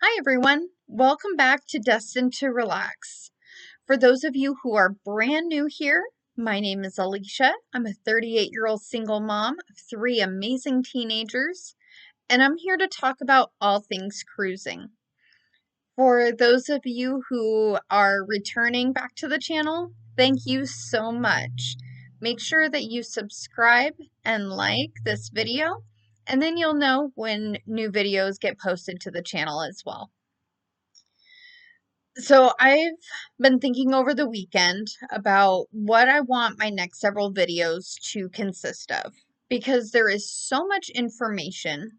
Hi everyone, welcome back to Destined to Relax. For those of you who are brand new here, my name is Alicia. I'm a 38-year-old single mom of three amazing teenagers, and I'm here to talk about all things cruising. For those of you who are returning back to the channel, thank you so much. Make sure that you subscribe and like this video, and then you'll know when new videos get posted to the channel as well. So I've been thinking over the weekend about what I want my next several videos to consist of because there is so much information,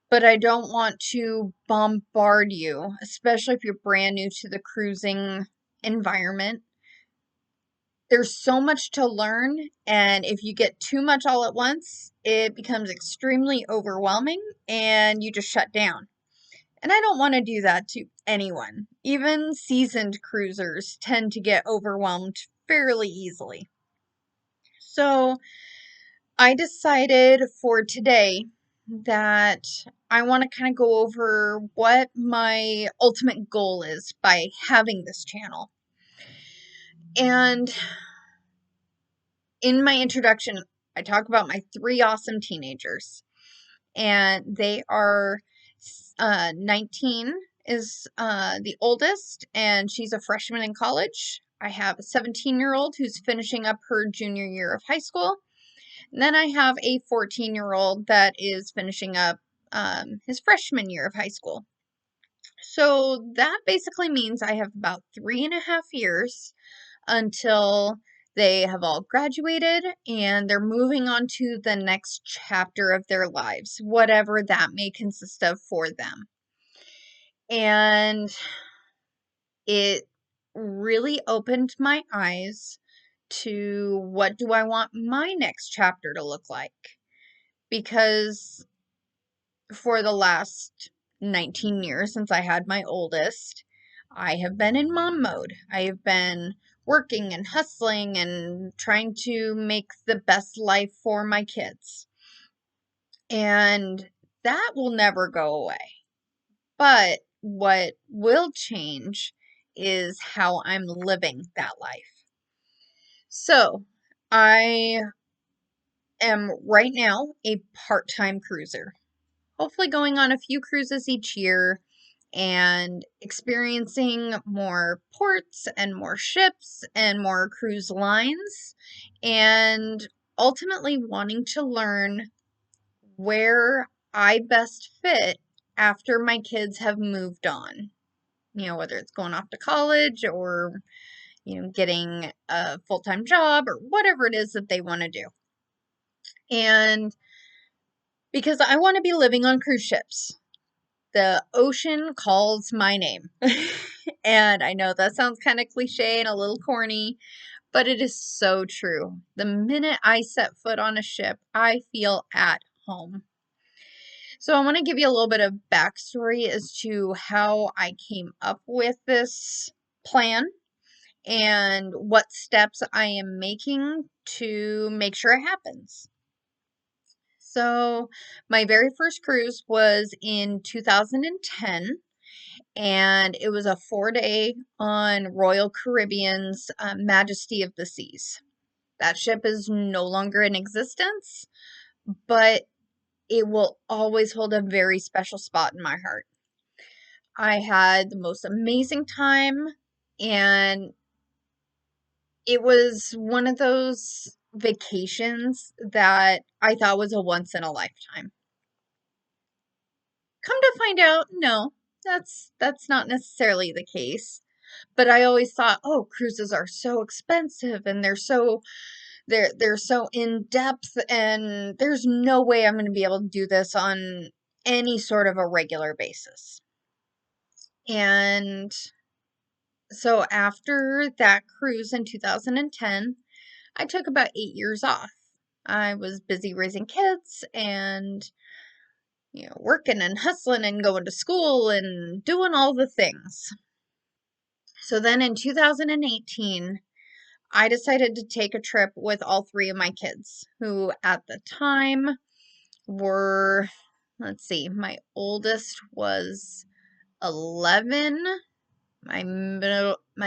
but I don't want to bombard you, especially if you're brand new to the cruising environment. There's so much to learn, and if you get too much all at once, it becomes extremely overwhelming and you just shut down. And I don't want to do that to anyone. Even seasoned cruisers tend to get overwhelmed fairly easily. So I decided for today that I want to kind of go over what my ultimate goal is by having this channel. And in my introduction, I talk about my three awesome teenagers. And they are 19 is the oldest, and she's a freshman in college. I have a 17-year-old who's finishing up her junior year of high school. And then I have a 14-year-old that is finishing up his freshman year of high school. So that basically means I have about 3.5 years until they have all graduated and they're moving on to the next chapter of their lives, whatever that may consist of for them. And it really opened my eyes to what do I want my next chapter to look like? Because for the last 19 years since I had my oldest, I have been in mom mode. I have been working and hustling and trying to make the best life for my kids. And that will never go away. But what will change is how I'm living that life. So I am right now a part-time cruiser, hopefully going on a few cruises each year and experiencing more ports and more ships and more cruise lines, and ultimately wanting to learn where I best fit after my kids have moved on. You know, whether it's going off to college or, getting a full-time job or whatever it is that they want to do. And because I want to be living on cruise ships. The ocean calls my name. And I know that sounds kind of cliche and a little corny, but it is so true. The minute I set foot on a ship, I feel at home. So I want to give you a little bit of backstory as to how I came up with this plan and what steps I am making to make sure it happens. So my very first cruise was in 2010. And it was a 4-day on Royal Caribbean's Majesty of the Seas. That ship is no longer in existence, but it will always hold a very special spot in my heart. I had the most amazing time, and it was one of those vacations that I thought was a once in a lifetime. Come to find out, no, that's not necessarily the case. But I always thought, oh, cruises are so expensive and they're so in depth, and there's no way I'm going to be able to do this on any sort of a regular basis. And so after that cruise in 2010, I took about 8 years off. I was busy raising kids and working and hustling and going to school and doing all the things. So then in 2018, I decided to take a trip with all three of my kids, who at the time were, let's see, my oldest was 11. My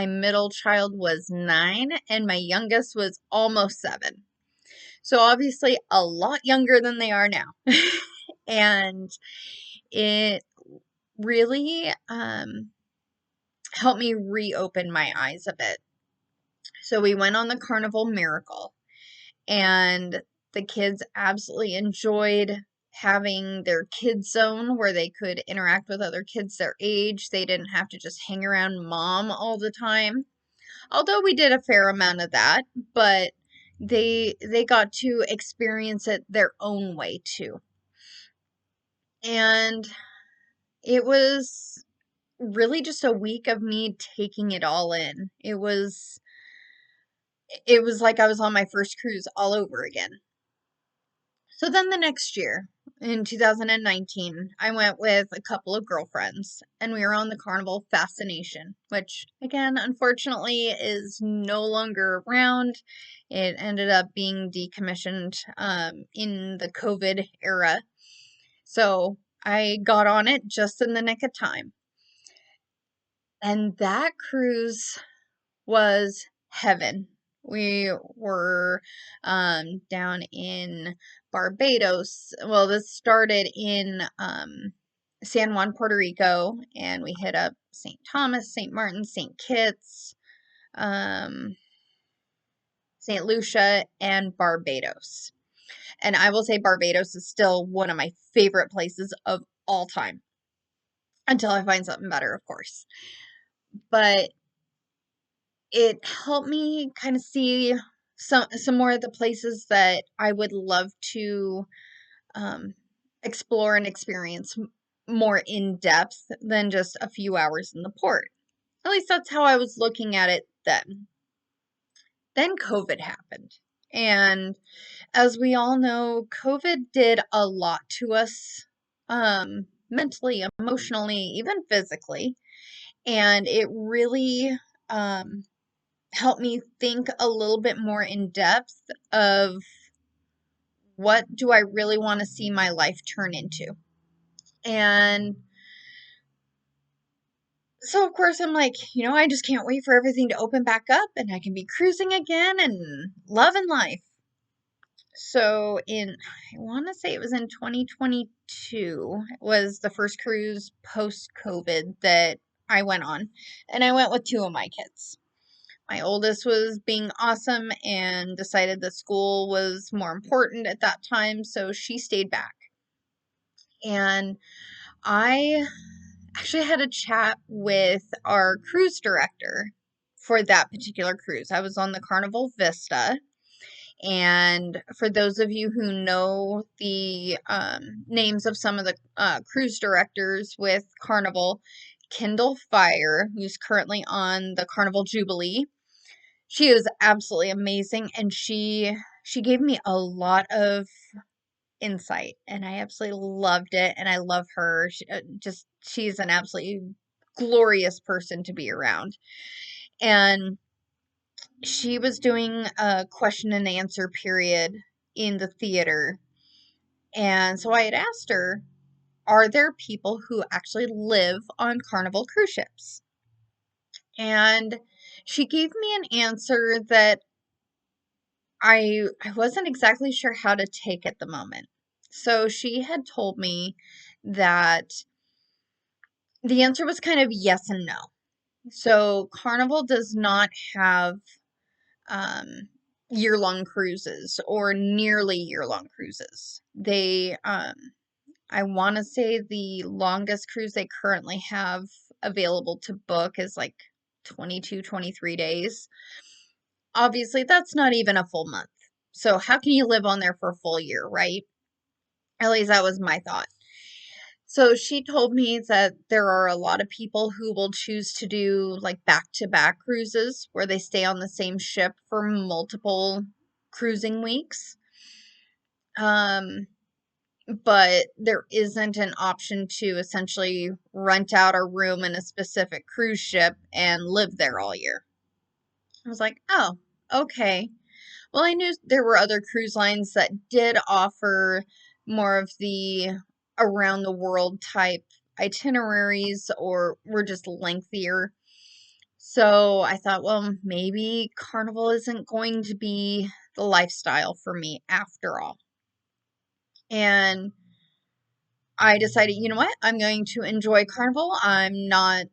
middle child was 9, and my youngest was almost 7. So obviously a lot younger than they are now. And it really helped me reopen my eyes a bit. So we went on the Carnival Miracle, and the kids absolutely enjoyed having their kids zone where they could interact with other kids their age. They didn't have to just hang around mom all the time. Although we did a fair amount of that, but they got to experience it their own way too. And it was really just a week of me taking it all in. It was like I was on my first cruise all over again. So then the next year, in 2019, I went with a couple of girlfriends, and we were on the Carnival Fascination, which, again, unfortunately is no longer around. It ended up being decommissioned in the COVID era. So I got on it just in the nick of time. And that cruise was heaven. We were down in Barbados. Well, this started in San Juan, Puerto Rico, and we hit up St. Thomas, St. Martin, St. Kitts, um, St. Lucia, and Barbados. And I will say Barbados is still one of my favorite places of all time. Until I find something better, of course. But it helped me kind of see some more of the places that I would love to um, explore and experience more in depth than just a few hours in the port. At least that's how I was looking at it then. Then COVID happened. And as we all know, COVID did a lot to us mentally, emotionally, even physically. And it really helped me think a little bit more in depth of what do I really want to see my life turn into. And so, of course, I'm like, I just can't wait for everything to open back up and I can be cruising again and loving life. So, I want to say it was in 2022, was the first cruise post COVID that I went on. And I went with 2 of my kids. My oldest was being awesome and decided that school was more important at that time, so she stayed back. And I actually had a chat with our cruise director for that particular cruise. I was on the Carnival Vista. And for those of you who know the names of some of the cruise directors with Carnival, Kendall Fire, who's currently on the Carnival Jubilee, she is absolutely amazing, and she gave me a lot of insight, and I absolutely loved it, and I love her. She's an absolutely glorious person to be around. And she was doing a question and answer period in the theater. And so I had asked her, are there people who actually live on Carnival cruise ships? And she gave me an answer that I wasn't exactly sure how to take at the moment. So she had told me that the answer was kind of yes and no. So Carnival does not have um, year-long cruises or nearly year-long cruises. I want to say the longest cruise they currently have available to book is like 22, 23 days. Obviously, that's not even a full month. So how can you live on there for a full year, right? At least that was my thought. So she told me that there are a lot of people who will choose to do like back-to-back cruises where they stay on the same ship for multiple cruising weeks. But there isn't an option to essentially rent out a room in a specific cruise ship and live there all year. I was like, oh, okay. Well, I knew there were other cruise lines that did offer more of the around the world type itineraries or were just lengthier. So I thought, well, maybe Carnival isn't going to be the lifestyle for me after all. And I decided, you know what? I'm going to enjoy Carnival. I'm not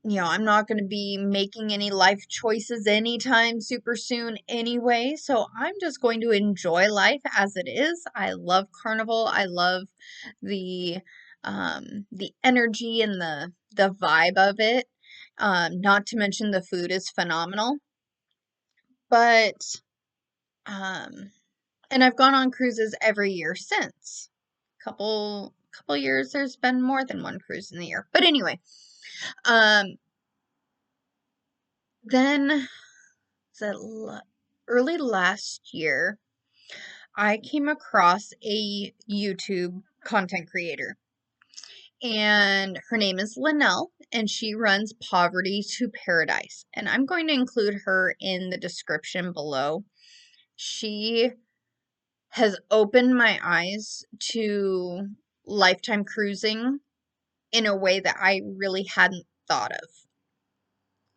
going to be making any life choices anytime super soon anyway. So I'm just going to enjoy life as it is. I love Carnival. I love the the energy and the vibe of it. Not to mention the food is phenomenal. But um and I've gone on cruises every year since. Couple years there's been more than one cruise in the year. But anyway, um then early last year, I came across a YouTube content creator, and her name is Linnell, and she runs Poverty to Paradise. And I'm going to include her in the description below. She has opened my eyes to lifetime cruising in a way that I really hadn't thought of.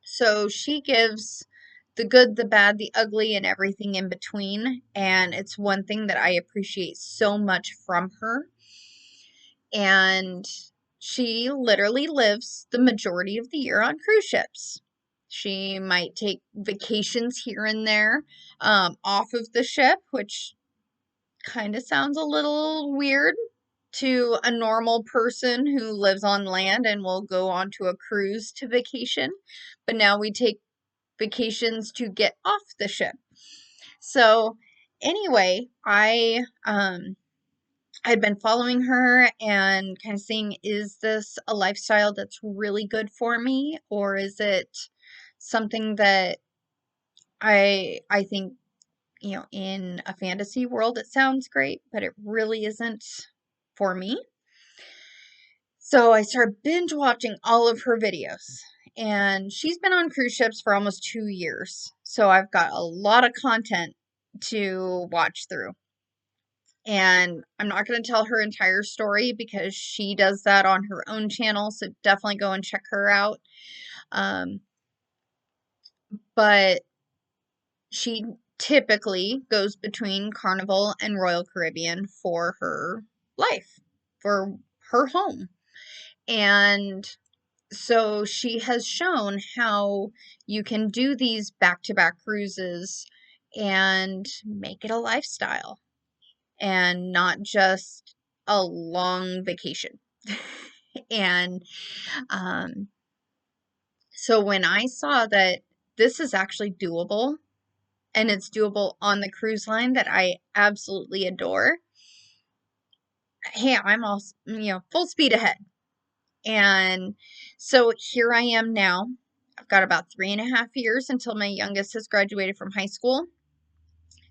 So she gives the good, the bad, the ugly, and everything in between. And it's one thing that I appreciate so much from her. And she literally lives the majority of the year on cruise ships. She might take vacations here and there off of the ship, which kind of sounds a little weird to a normal person who lives on land and will go onto a cruise to vacation. But now we take vacations to get off the ship. So anyway, I'd been following her and kind of seeing, is this a lifestyle that's really good for me, or is it something that I think, in a fantasy world it sounds great, but it really isn't for me. So I started binge watching all of her videos. And she's been on cruise ships for almost 2 years. So I've got a lot of content to watch through. And I'm not going to tell her entire story because she does that on her own channel. So definitely go and check her out. But she typically goes between Carnival and Royal Caribbean for her life, for her home. And so she has shown how you can do these back-to-back cruises and make it a lifestyle and not just a long vacation. And so when I saw that this is actually doable, and it's doable on the cruise line that I absolutely adore, hey, I'm all, full speed ahead. And so here I am now. I've got about 3.5 years until my youngest has graduated from high school.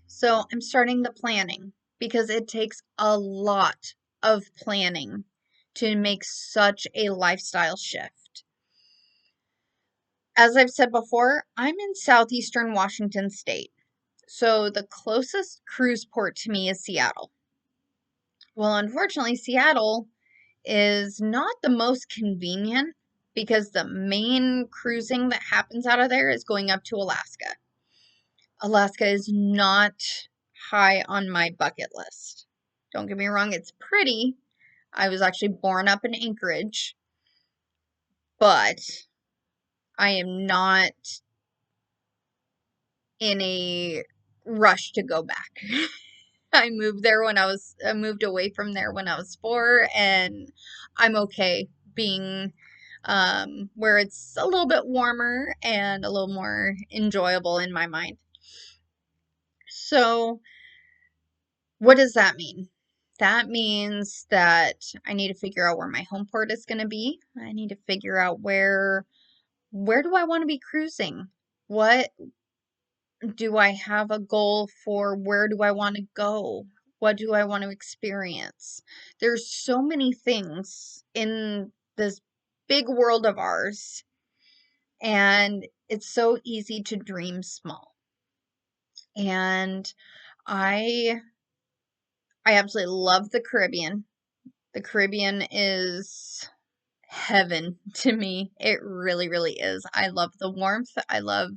So I'm starting the planning because it takes a lot of planning to make such a lifestyle shift. As I've said before, I'm in southeastern Washington state. So the closest cruise port to me is Seattle. Well, unfortunately, Seattle is not the most convenient because the main cruising that happens out of there is going up to Alaska. Alaska is not high on my bucket list. Don't get me wrong, it's pretty. I was actually born up in Anchorage, but I am not in a rush to go back. I moved away from there when I was 4, and I'm okay being where it's a little bit warmer and a little more enjoyable in my mind. So, what does that mean? That means that I need to figure out where my home port is going to be. I need to figure out where do I want to be cruising? What do I have a goal for? Where do I want to go? What do I want to experience? There's so many things in this big world of ours, and it's so easy to dream small. And I I absolutely love the Caribbean. The Caribbean is heaven to me. It really, really is. I love the warmth. I love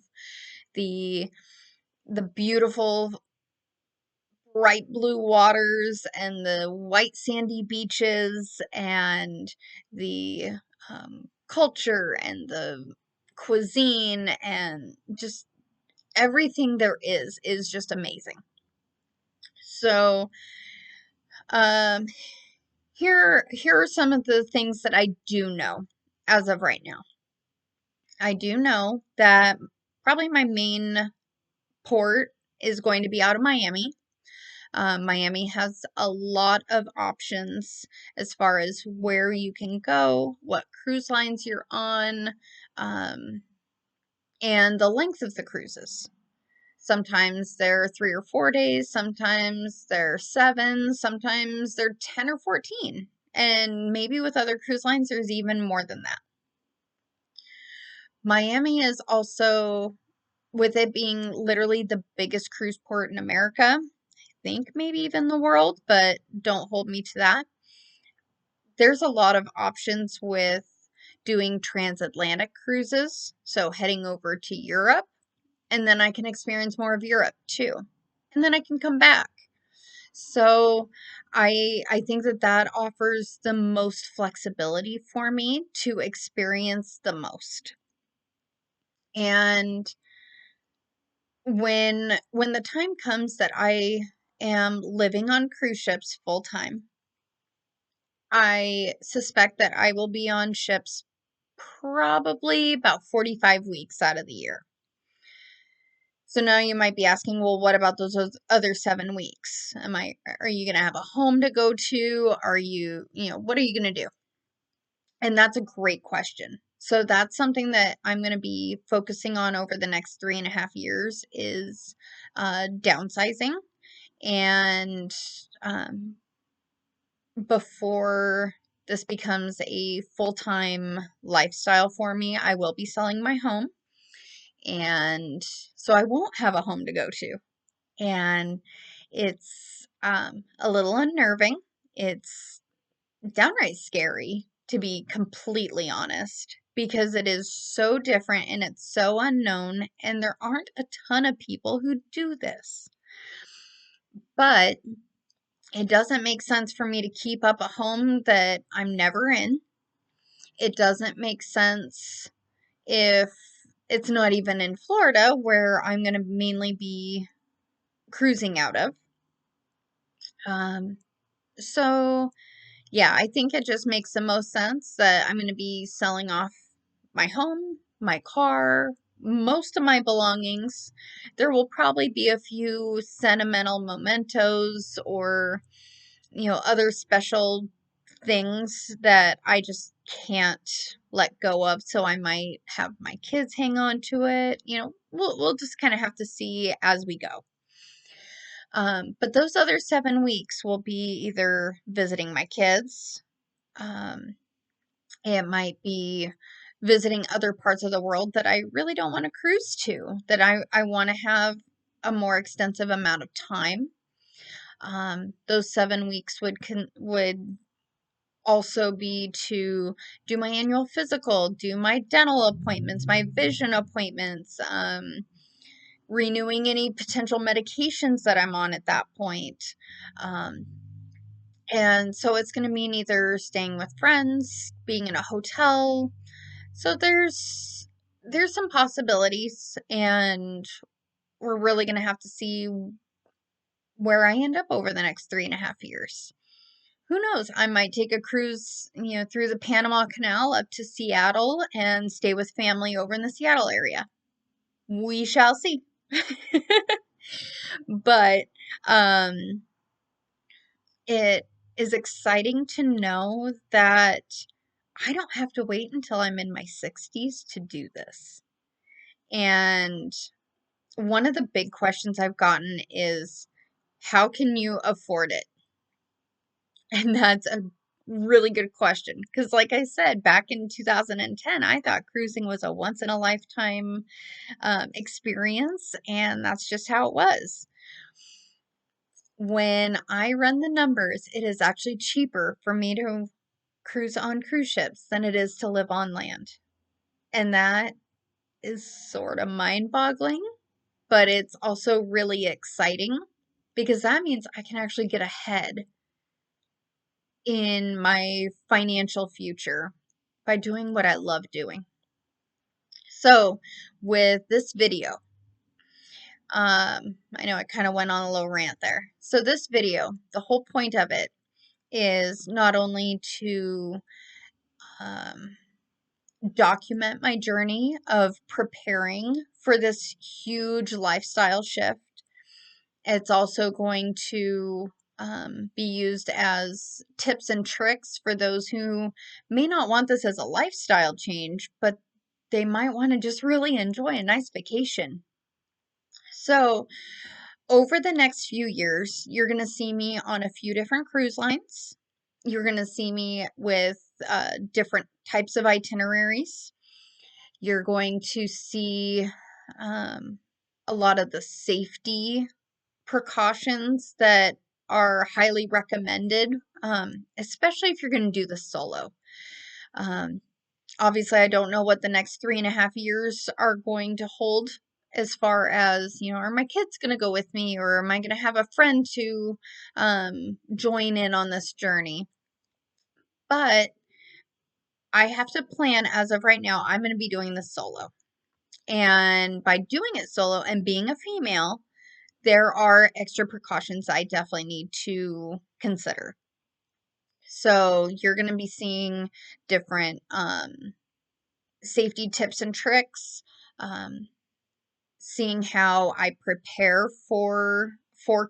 the beautiful bright blue waters and the white sandy beaches and the culture and the cuisine and just everything there is just amazing. So, um, here are some of the things that I do know as of right now. I do know that probably my main port is going to be out of Miami. Miami has a lot of options as far as where you can go, what cruise lines you're on, um, and the length of the cruises. Sometimes they're 3 or 4 days, sometimes they're 7, sometimes they're 10 or 14. And maybe with other cruise lines, there's even more than that. Miami is also, with it being literally the biggest cruise port in America, think maybe even the world, but don't hold me to that. There's a lot of options with doing transatlantic cruises, so heading over to Europe, and then I can experience more of Europe too. And then I can come back. So I think that that offers the most flexibility for me to experience the most. And when the time comes that I am living on cruise ships full time, I suspect that I will be on ships probably about 45 weeks out of the year. So now you might be asking, well, what about those other 7 weeks? Are you going to have a home to go to? Are you, what are you going to do? And that's a great question. So that's something that I'm going to be focusing on over the next 3.5 years is downsizing. And before this becomes a full-time lifestyle for me, I will be selling my home. And so I won't have a home to go to. And it's a little unnerving. It's downright scary, to be completely honest, because it is so different and it's so unknown, and there aren't a ton of people who do this. But it doesn't make sense for me to keep up a home that I'm never in. It doesn't make sense if it's not even in Florida, where I'm going to mainly be cruising out of. So yeah, I think it just makes the most sense that I'm going to be selling off my home, my car, most of my belongings. There will probably be a few sentimental mementos or, other special things that I just can't let go of. So I might have my kids hang on to it. We'll just kind of have to see as we go. But those other 7 weeks will be either visiting my kids. It might be visiting other parts of the world that I really don't want to cruise to, that I want to have a more extensive amount of time. Those 7 weeks would also be to do my annual physical, do my dental appointments, my vision appointments, renewing any potential medications that I'm on at that point. And so it's going to mean either staying with friends, being in a hotel. So there's some possibilities, and we're really going to have to see where I end up over the next 3.5 years. Who knows? I might take a cruise, through the Panama Canal up to Seattle and stay with family over in the Seattle area. We shall see. But it is exciting to know that I don't have to wait until I'm in my 60s to do this. And one of the big questions I've gotten is, how can you afford it? And that's a really good question, because like I said, back in 2010, I thought cruising was a once in a lifetime experience, and that's just how it was. When I run the numbers, it is actually cheaper for me to cruise on cruise ships than it is to live on land. And that is sort of mind-boggling, but it's also really exciting because that means I can actually get ahead in my financial future by doing what I love doing. So, with this video, I know I kind of went on a little rant there. So, this video, the whole point of it is not only to um, document my journey of preparing for this huge lifestyle shift. It's also going to be used as tips and tricks for those who may not want this as a lifestyle change, but they might want to just really enjoy a nice vacation. So, over the next few years, you're going to see me on a few different cruise lines. You're going to see me with different types of itineraries. You're going to see a lot of the safety precautions that are highly recommended, especially if you're going to do this solo. Obviously, I don't know what the next 3.5 years are going to hold as far as, are my kids going to go with me, or am I going to have a friend to join in on this journey? But I have to plan as of right now, I'm going to be doing this solo. And by doing it solo and being a female, there are extra precautions I definitely need to consider. So you're going to be seeing different safety tips and tricks, seeing how I prepare for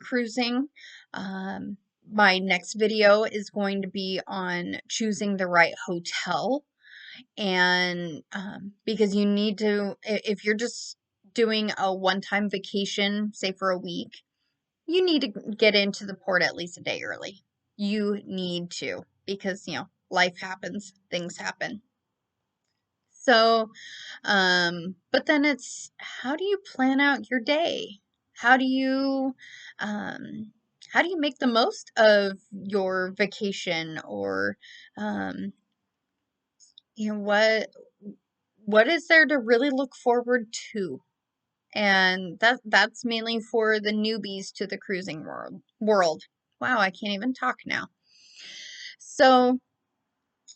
cruising. My next video is going to be on choosing the right hotel. And because you need to, if you're just doing a one-time vacation, say for a week, you need to get into the port at least a day early. You need to, because, life happens, things happen. So, but then it's, how do you plan out your day? How do you, make the most of your vacation? Or, what is there to really look forward to? And that's mainly for the newbies to the cruising world. Wow, I can't even talk now. So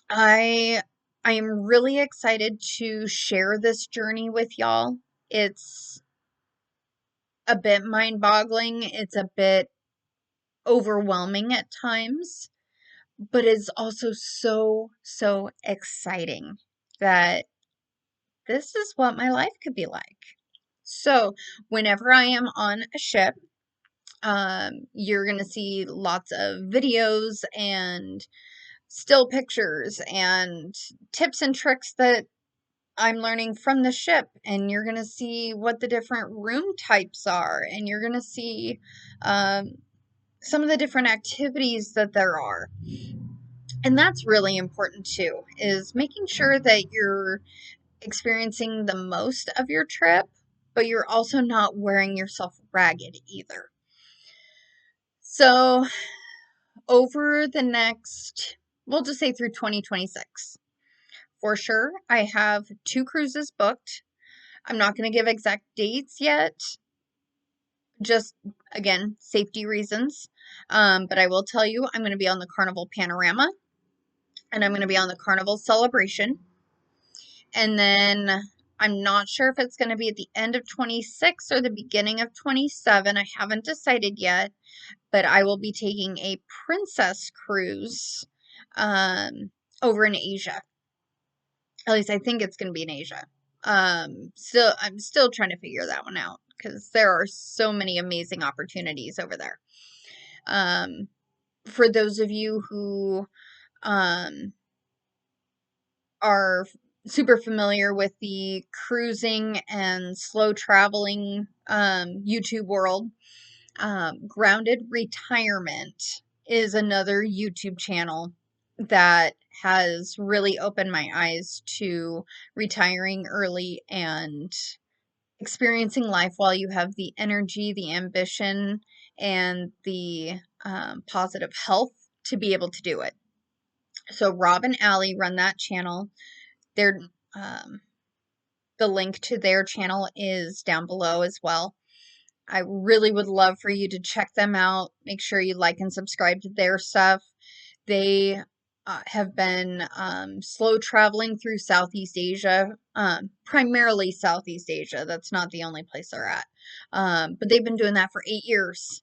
I am really excited to share this journey with y'all. It's a bit mind-boggling. It's a bit overwhelming at times, but it's also so exciting that this is what my life could be like. So, whenever I am on a ship, you're going to see lots of videos and still pictures and tips and tricks that I'm learning from the ship. And you're going to see what the different room types are. And you're going to see some of the different activities that there are. And that's really important too, is making sure that you're experiencing the most of your trip, but you're also not wearing yourself ragged either. So over the next, we'll just say through 2026, for sure, I have 2 cruises booked. I'm not going to give exact dates yet, just, again, safety reasons. But I will tell you, I'm going to be on the Carnival Panorama, and I'm going to be on the Carnival Celebration. And then I'm not sure if it's going to be at the end of 26 or the beginning of 27. I haven't decided yet, but I will be taking a princess cruise over in Asia. At least I think it's going to be in Asia. I'm still trying to figure that one out because there are so many amazing opportunities over there. For those of you who are super familiar with the cruising and slow traveling YouTube world, Grounded Retirement is another YouTube channel that has really opened my eyes to retiring early and experiencing life while you have the energy, the ambition, and the positive health to be able to do it. So Rob and Allie run that channel. Their the link to their channel is down below as well. I really would love for you to check them out. Make sure you like and subscribe to their stuff. They have been slow traveling through Southeast Asia, primarily Southeast Asia. That's not the only place they're at. But they've been doing that for 8 years.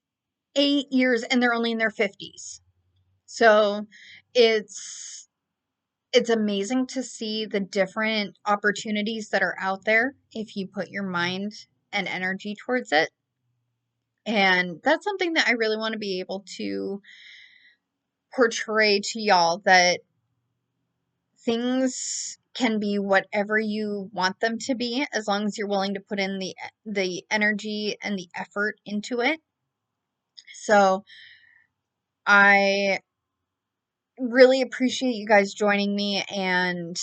8 years, and they're only in their 50s. So it's amazing to see the different opportunities that are out there if you put your mind and energy towards it. And that's something that I really want to be able to portray to y'all, that things can be whatever you want them to be as long as you're willing to put in the energy and the effort into it. So I really appreciate you guys joining me and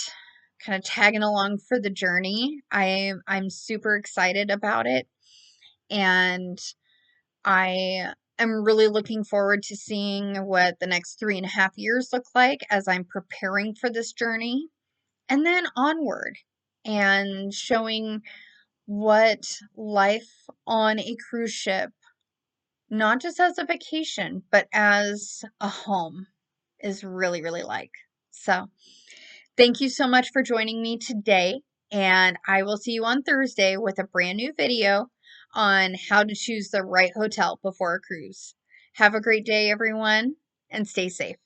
kind of tagging along for the journey. I'm super excited about it, and I am really looking forward to seeing what the next 3.5 years look like as I'm preparing for this journey, and then onward and showing what life on a cruise ship, not just as a vacation, but as a home, is really, really like. So, thank you so much for joining me today, and I will see you on Thursday with a brand new video on how to choose the right hotel before a cruise. Have a great day, everyone, and stay safe.